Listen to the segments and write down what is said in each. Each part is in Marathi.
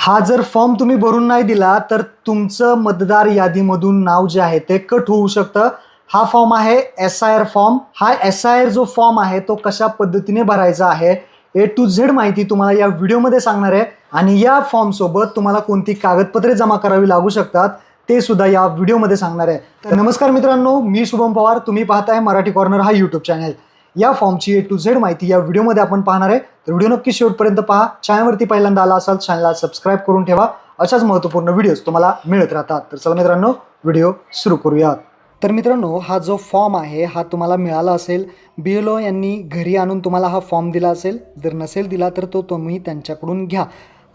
हा जर फॉर्म तुम्ही भरून नाही दिला तर तुमचं मतदार यादीमधून नाव जे आहे ते कट होऊ शकतं. हा फॉर्म आहे SIR फॉर्म. हा SIR जो फॉर्म आहे तो कशा पद्धतीने भरायचा आहे A to Z माहिती तुम्हाला या व्हिडिओमध्ये सांगणार आहे. आणि या फॉर्म सोबत तुम्हाला कोणती कागदपत्रे जमा करावी लागू शकतात ते सुद्धा या व्हिडिओमध्ये सांगणार आहे. तर नमस्कार मित्रांनो, मी शुभम पवार. तुम्ही पाहताय मराठी कॉर्नर हा यूट्यूब चॅनल. या फॉर्मची A to Z माहिती या व्हिडिओमध्ये आपण पाहणार आहे. तर व्हिडिओ नक्की शेवटपर्यंत पहा. चॅनलवरती पहिल्यांदा आला असाल चॅनलला सबस्क्राईब करून ठेवा. अशाच महत्त्वपूर्ण व्हिडिओज तुम्हाला मिळत राहतात. तर चला मित्रांनो, व्हिडिओ सुरू करूयात. तर मित्रांनो, हा जो फॉर्म आहे हा तुम्हाला मिळाला असेल. BLO यांनी घरी आणून तुम्हाला हा फॉर्म दिला असेल. जर नसेल दिला तर तो तुम्ही त्यांच्याकडून घ्या.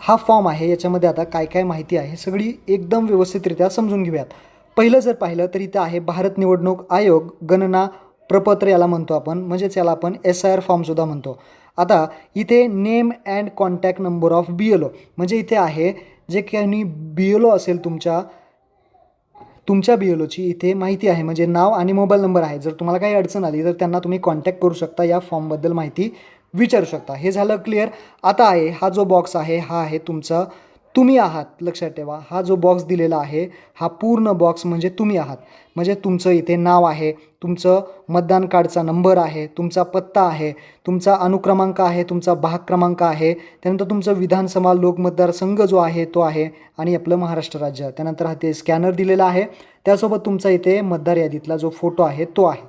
हा फॉर्म आहे, याच्यामध्ये आता काय काय माहिती आहे सगळी एकदम व्यवस्थितरित्या समजून घेऊयात. पहिलं जर पाहिलं तर इथं आहे भारत निवडणूक आयोग गणना प्रपत्र, याला म्हणतो आपण, म्हणजेच याला आपण SIR फॉर्मसुद्धा म्हणतो. आता इथे name and contact number of BLO, म्हणजे इथे आहे जे काही BLO असेल तुमच्या BLOची इथे माहिती आहे, म्हणजे नाव आणि मोबाईल नंबर आहे. जर तुम्हाला काही अडचण आली तर त्यांना तुम्ही कॉन्टॅक्ट करू शकता, या फॉर्मबद्दल माहिती विचारू शकता. हे झालं क्लिअर. आता आहे हा जो बॉक्स आहे हा आहे तुमचा तुम्ही आहात. लक्षात ठेवा, हा जो बॉक्स दिलेला आहे हा पूर्ण बॉक्स म्हणजे तुम्ही आहात. म्हणजे तुमचं इथे नाव आहे, तुमचं मतदान कार्डचा नंबर आहे, तुमचा पत्ता आहे, तुमचा अनुक्रमांक आहे, तुमचा भाग क्रमांक आहे, त्यानंतर तुमचं विधानसभा लोकमतदारसंघ जो आहे तो आहे, आणि आपलं महाराष्ट्र राज्य. त्यानंतर हा ते स्कॅनर दिलेला आहे, त्यासोबत तुमचा इथे मतदार यादीतला जो फोटो आहे तो आहे.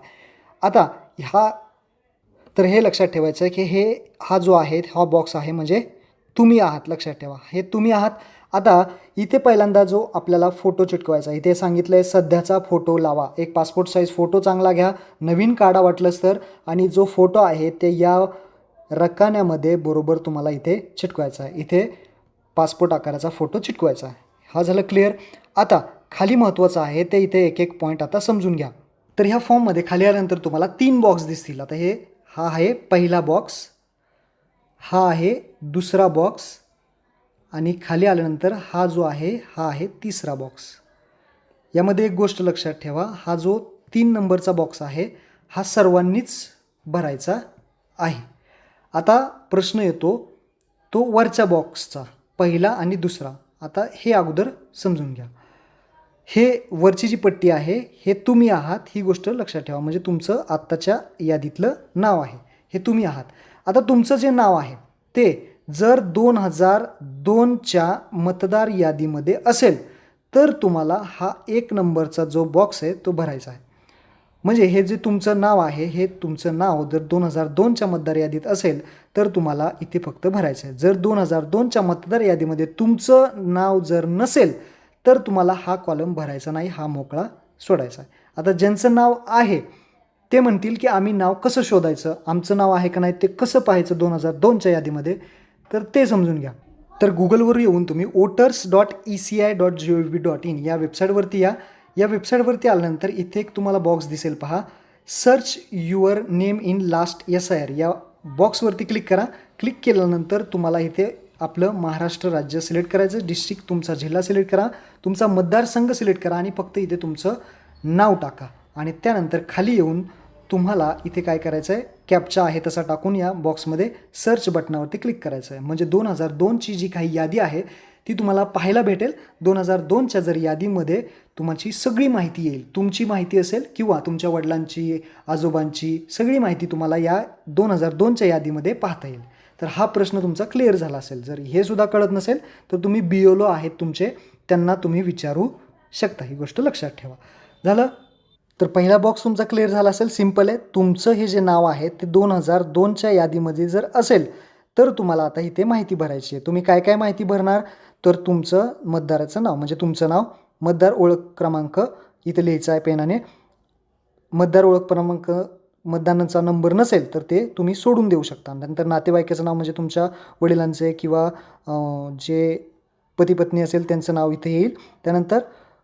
आता तर हे लक्षात ठेवायचं आहे की हा जो आहे हा बॉक्स आहे म्हणजे तुम्ही आहात. लक्षात ठेवा, हे तुम्ही आहात. आता इथे पहिल्यांदा जो आपल्याला फोटो चिटकवायचा, इथे सांगितलं आहे सध्याचा फोटो लावा. एक पासपोर्ट साईज फोटो चांगला घ्या, नवीन काढा वाटलंच तर, आणि जो फोटो आहे ते या रकान्यामध्ये बरोबर तुम्हाला इथे चिटकवायचा आहे. इथे पासपोर्ट आकाराचा फोटो चिटकवायचा आहे. हा झालं क्लिअर. आता खाली महत्त्वाचं आहे ते इथे एक एक पॉईंट आता समजून घ्या. तर ह्या फॉर्ममध्ये खाली आल्यानंतर तुम्हाला 3 बॉक्स दिसतील. आता हा आहे पहिला बॉक्स, हा आहे दुसरा बॉक्स, आणि खाली आल्यानंतर हा जो आहे हा आहे तिसरा बॉक्स. यामध्ये एक गोष्ट लक्षात ठेवा, हा जो 3 नंबरचा बॉक्स आहे हा सर्वांनीच भरायचा आहे. आता प्रश्न येतो तो वरच्या बॉक्सचा, पहिला आणि दुसरा. आता हे अगोदर समजून घ्या. हे वरची जी पट्टी आहे हे तुम्ही आहात, ही गोष्ट लक्षात ठेवा. म्हणजे तुमचं आत्ताच्या यादीतलं नाव आहे, हे तुम्ही आहात. आता तुमचं जे नाव आहे ते जर 2002च्या मतदार यादीमध्ये असेल तर तुम्हाला हा 1 नंबरचा जो बॉक्स आहे तो भरायचा आहे. म्हणजे हे जे तुमचं नाव आहे हे तुमचं नाव जर 2002च्या मतदार यादीत असेल तर तुम्हाला इथे फक्त भरायचं आहे. जर 2002च्या मतदार यादीमध्ये तुमचं नाव जर नसेल तर तुम्हाला हा कॉलम भरायचा नाही, हा मोकळा सोडायचा आहे. आता ज्यांचं नाव आहे ते म्हणतील की आम्ही नाव कसं शोधायचं, आमचं नाव आहे का नाही ते कसं पाहायचं 2002च्या यादीमध्ये, तर ते समजून घ्या. तर गुगलवर येऊन तुम्ही voters.eci.gov.in या वेबसाईटवरती या. या वेबसाईटवरती आल्यानंतर इथे एक तुम्हाला बॉक्स दिसेल पहा, search your name in last SIR. या बॉक्सवरती क्लिक करा. क्लिक केल्यानंतर तुम्हाला इथे आपलं महाराष्ट्र राज्य सिलेक्ट करायचं, डिस्ट्रिक्ट तुमचा जिल्हा सिलेक्ट करा, तुमचा मतदारसंघ सिलेक्ट करा, आणि फक्त इथे तुमचं नाव टाका. आणि त्यानंतर खाली येऊन तुम्हाला इथे काय करायचं आहे, कॅप्चा आहे तसा टाकून या बॉक्समध्ये सर्च बटनावरती क्लिक करायचं आहे. म्हणजे 2002ची जी काही यादी आहे ती तुम्हाला पाहायला भेटेल. 2002च्या जर यादीमध्ये तुमची सगळी माहिती येईल, तुमची माहिती असेल किंवा तुमच्या वडिलांची, आजोबांची सगळी माहिती तुम्हाला या 2002च्या यादीमध्ये पाहता येईल. तर हा प्रश्न तुमचा क्लिअर झाला असेल. जर हे सुद्धा कळत नसेल तर तुम्ही BLO आहेत तुमचे, त्यांना तुम्ही विचारू शकता. ही गोष्ट लक्षात ठेवा. झालं. तर पहिला बॉक्स तुमचा क्लिअर झाला असेल. सिम्पल आहे. तुमचं हे जे नाव आहे ते 2002च्या यादीमध्ये जर असेल तर तुम्हाला आता इथे माहिती भरायची आहे. तुम्ही काय काय माहिती भरणार, तर तुमचं मतदाराचं नाव म्हणजे तुमचं नाव, मतदार ओळख क्रमांक इथे लिहायचा आहे पेनाने. मतदार ओळख क्रमांक मतदानाचा नंबर नसेल तर ते तुम्ही सोडून देऊ शकता. नंतर नातेवाईकाचं नाव म्हणजे तुमच्या वडिलांचे किंवा जे पती पत्नी असेल त्यांचं नाव इथे येईल. त्यानंतर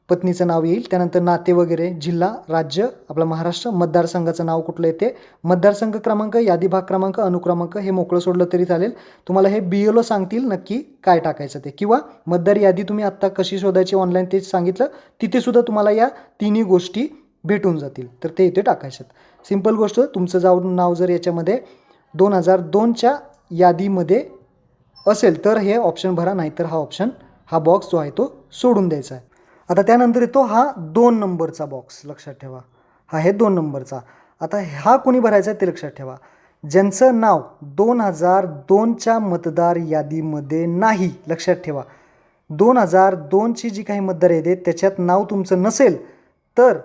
पत्नीचं नाव येईल. त्यानंतर नाते वगैरे, जिल्हा, राज्य आपला महाराष्ट्र, मतदारसंघाचं नाव कुठलं येते, मतदारसंघ क्रमांक, यादी भाग क्रमांक, अनुक्रमांक, हे मोकळं सोडलं तरी चालेल. तुम्हाला हे BLO सांगतील नक्की काय टाकायचं ते, किंवा मतदार यादी तुम्ही आत्ता कशी शोधायची ऑनलाईन तेच सांगितलं, तिथे सुद्धा तुम्हाला या तिन्ही गोष्टी भेटून जातील. तर ते इथे टाकायचं. सिंपल गोष्ट, तुमचं नाव जर याच्यामध्ये 2002च्या यादीमध्ये असेल तर हे ऑप्शन भरा, नाहीतर हा ऑप्शन हा बॉक्स जो आहे तो सोडून द्यायचा आहे. आता त्यानंतर येतो हा 2 नंबरचा बॉक्स. लक्षात ठेवा, हा आहे 2 नंबरचा. आता हा कोणी भरायचा आहे ते लक्षात ठेवा. ज्यांचं नाव 2002च्या मतदार यादीमध्ये नाही, लक्षात ठेवा, 2002ची जी काही मतदार यादी आहे त्याच्यात नाव तुमचं नसेल तर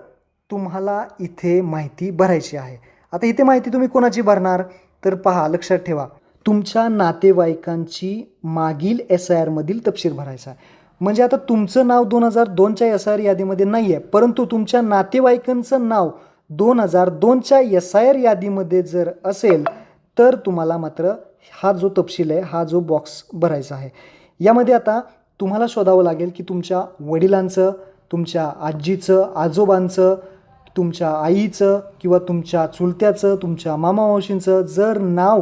तुम्हाला इथे माहिती भरायची आहे. आता इथे माहिती तुम्ही कोणाची भरणार तर पहा, लक्षात ठेवा, तुमच्या नातेवाईकांची मागील SIR मधील तपशील भरायचा आहे. म्हणजे आता तुमचं नाव 2002च्या SIR यादीमध्ये नाही आहे, परंतु तुमच्या नातेवाईकांचं नाव 2002च्या SIR यादीमध्ये जर असेल तर तुम्हाला मात्र हा जो तपशील आहे, हा जो बॉक्स भरायचा आहे. यामध्ये आता तुम्हाला शोधावं लागेल की तुमच्या वडिलांचं, तुमच्या आजीचं, आजोबांचं, तुमच्या आईचं किंवा तुमच्या चुलत्याचं, तुमच्या मामा मावशींचं जर नाव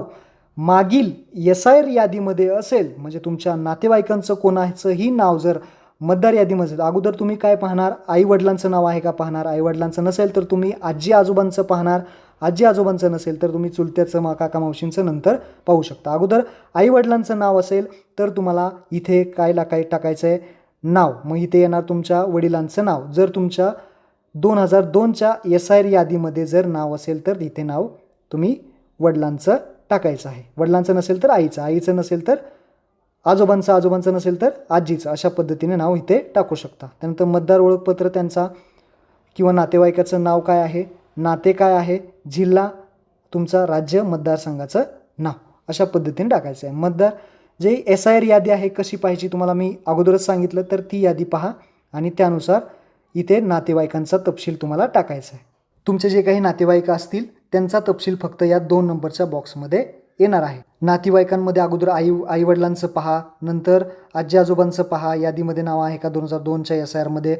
मागील SIR यादीमध्ये असेल, म्हणजे तुमच्या नातेवाईकांचं कोणाचंही नाव जर मतदार यादीमध्ये, अगोदर तुम्ही काय पाहणार, आई वडिलांचं नाव आहे का पाहणार. आई वडिलांचं नसेल तर तुम्ही आजी आजोबांचं पाहणार. आजी आजोबांचं नसेल तर तुम्ही चुलत्याचं, काका मावशींचं नंतर पाहू शकता. अगोदर आई वडिलांचं नाव असेल तर तुम्हाला इथे काय टाकायचं आहे, नाव. मग इथे येणार तुमच्या वडिलांचं नाव. जर तुमच्या 2002च्या SIR यादीमध्ये जर नाव असेल तर इथे नाव तुम्ही वडिलांचं टाकायचं आहे. वडिलांचं नसेल तर आईचं, आईचं नसेल तर आजोबांचं, आजोबांचं नसेल तर आजीचं, अशा पद्धतीने नाव इथे टाकू शकता. त्यानंतर मतदार ओळखपत्र त्यांचा किंवा नातेवाईकाचं नाव काय आहे, नाते काय आहे, जिल्हा, तुमचा राज्य, मतदारसंघाचं नाव, अशा पद्धतीने टाकायचं आहे. मतदार जे SIR यादी आहे कशी पाहिजे तुम्हाला मी अगोदरच सांगितलं, तर ती यादी पहा आणि त्यानुसार इथे नातेवाईकांचा तपशील तुम्हाला टाकायचा आहे. तुमचे जे काही नातेवाईक असतील त्यांचा तपशील फक्त या 2 नंबरच्या बॉक्समध्ये येणार आहे. नातेवाईकांमध्ये अगोदर आईवडिलांचं पहा, नंतर आजी आजोबांचं पहा, यादीमध्ये नाव आहे का 2002च्या SIR मध्ये,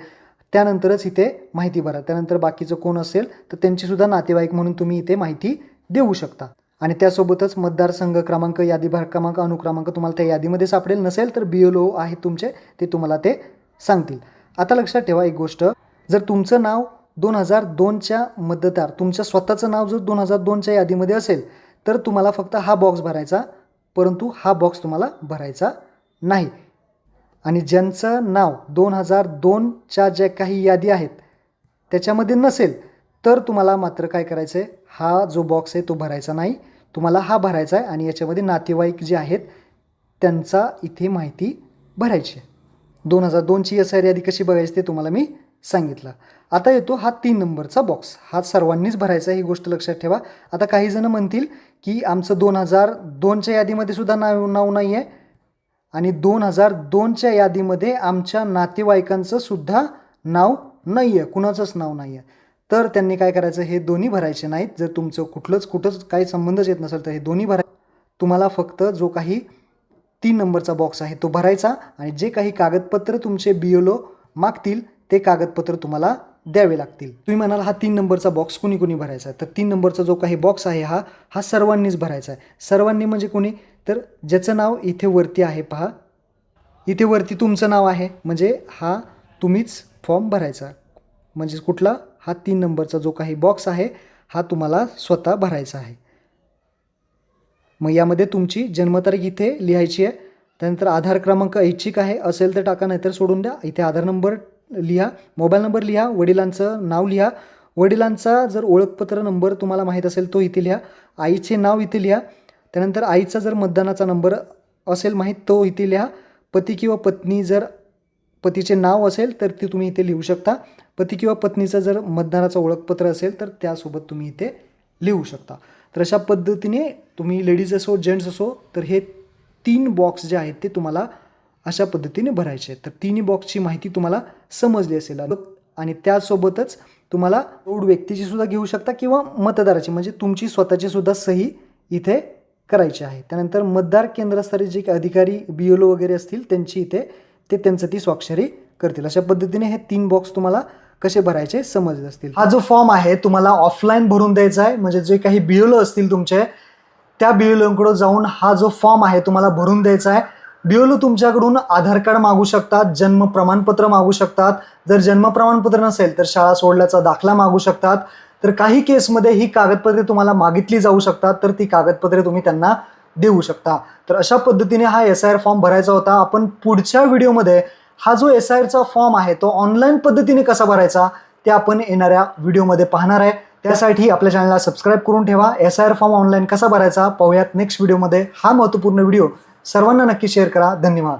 त्यानंतरच इथे माहिती भरा. त्यानंतर बाकीचं कोण असेल तर त्यांचीसुद्धा नातेवाईक म्हणून तुम्ही इथे माहिती देऊ शकता. आणि त्यासोबतच मतदारसंघ क्रमांक, यादी भाग क्रमांक, अनुक्रमांक तुम्हाला त्या यादीमध्ये सापडेल. नसेल तर BLO आहेत तुमचे, ते तुम्हाला ते सांगतील. आता लक्षात ठेवा एक गोष्ट, जर तुमचं नाव 2002च्या मतदार, तुमचं स्वतःचं नाव जर 2002च्या यादीमध्ये असेल तर तुम्हाला फक्त हा बॉक्स भरायचा, परंतु हा बॉक्स तुम्हाला भरायचा नाही. आणि ज्यांचं नाव 2002च्या ज्या काही यादी आहेत त्याच्यामध्ये नसेल तर तुम्हाला मात्र काय करायचं आहे, हा जो बॉक्स आहे तो भरायचा नाही, तुम्हाला हा भरायचा आहे. आणि याच्यामध्ये नातेवाईक जे आहेत त्यांचा इथे माहिती भरायची आहे. 2002ची SIR यादी कशी बघायची ते तुम्हाला मी सांगितलं. आता येतो हा 3 नंबरचा बॉक्स. हा सर्वांनीच भरायचा, ही गोष्ट लक्षात ठेवा. आता काही जण म्हणतील की आमचं 2002च्या यादीमध्ये सुद्धा नाव नाही आहे आणि 2002च्या यादीमध्ये आमच्या नातेवाईकांचं सुद्धा नाव नाही आहे, कुणाचंच नाव नाही आहे. तर त्यांनी काय करायचं, हे दोन्ही भरायचे नाहीत. जर तुमचं कुठंच काही संबंधच येत नसेल तर हे दोन्ही तुम्हाला फक्त जो काही 3 नंबरचा बॉक्स आहे तो भरायचा आणि जे काही कागदपत्र तुमचे BLO मागतील ते कागदपत्र तुम्हाला द्यावे लागतील. तुम्ही म्हणाल हा 3 नंबरचा बॉक्स कुणी भरायचा आहे, तर 3 नंबरचा जो काही बॉक्स आहे हा सर्वांनीच भरायचा आहे. सर्वांनी म्हणजे कोणी, तर ज्याचं नाव इथे वरती आहे पहा, इथे वरती तुमचं नाव आहे म्हणजे हा तुम्हीच फॉर्म भरायचा. म्हणजे कुठला, हा 3 नंबरचा जो काही बॉक्स आहे हा तुम्हाला स्वतः भरायचा आहे. मग यामध्ये तुमची जन्मतारीख इथे लिहायची आहे. त्यानंतर आधार क्रमांक ऐच्छिक आहे असेल तर टाका, नाहीतर सोडून द्या. इथे आधार नंबर लिहा, मोबाईल नंबर लिहा, वडिलांचं नाव लिहा, वडिलांचा जर ओळखपत्र नंबर तुम्हाला माहीत असेल तो इथे लिहा, आईचे नाव इथे लिहा. त्यानंतर आईचा जर मतदानाचा नंबर असेल माहीत तो इथे लिहा. पती किंवा पत्नी, जर पतीचे नाव असेल तर ते तुम्ही इथे लिहू शकता. पती किंवा पत्नीचं जर मतदानाचं ओळखपत्र असेल तर त्यासोबत तुम्ही इथे लिहू शकता. तर अशा पद्धतीने तुम्ही लेडीज असो जेंट्स असो तर हे 3 बॉक्स जे आहेत ते तुम्हाला अशा पद्धतीने भरायचे आहेत. तर 3 बॉक्सची माहिती तुम्हाला समजली असेल आणि त्यासोबतच तुम्हाला प्रौढ व्यक्तीची सुद्धा घेऊ शकता किंवा मतदाराची, म्हणजे तुमची स्वतःची सुद्धा सही इथे करायची आहे. त्यानंतर मतदार केंद्रस्तरीय जे अधिकारी BLO वगैरे असतील त्यांची इथे ते त्यांचं ती स्वाक्षरी करतील. अशा पद्धतीने हे 3 बॉक्स तुम्हाला कसे भरायचे समजले असतील. हा जो फॉर्म आहे तुम्हाला ऑफलाईन भरून द्यायचा आहे, म्हणजे जे काही BLO असतील तुमचे त्या BLOकडे जाऊन हा जो फॉर्म आहे तुम्हाला भरून द्यायचा आहे. BLO तुमच्याकडून आधार कार्ड मागू शकतात, जन्म प्रमाणपत्र मागू शकतात. जर जन्म प्रमाणपत्र नसेल तर शाळा सोडल्याचा दाखला मागू शकतात. तर काही केसमध्ये ही कागदपत्रे तुम्हाला मागितली जाऊ शकतात, तर ती कागदपत्रे तुम्ही त्यांना देऊ शकता. तर अशा पद्धतीने हा SIR फॉर्म भरायचा होता. आपण पुढच्या व्हिडिओमध्ये हा जो SIRचा फॉर्म आहे तो ऑनलाईन पद्धतीने कसा भरायचा ते आपण येणाऱ्या व्हिडिओमध्ये पाहणार आहे. त्यासाठी आपल्या चॅनलला सबस्क्राईब करून ठेवा. SIR फॉर्म ऑनलाईन कसा भरायचा पाहूयात नेक्स्ट व्हिडिओमध्ये. हा महत्त्वपूर्ण व्हिडिओ सर्वांना नक्की शेअर करा. धन्यवाद.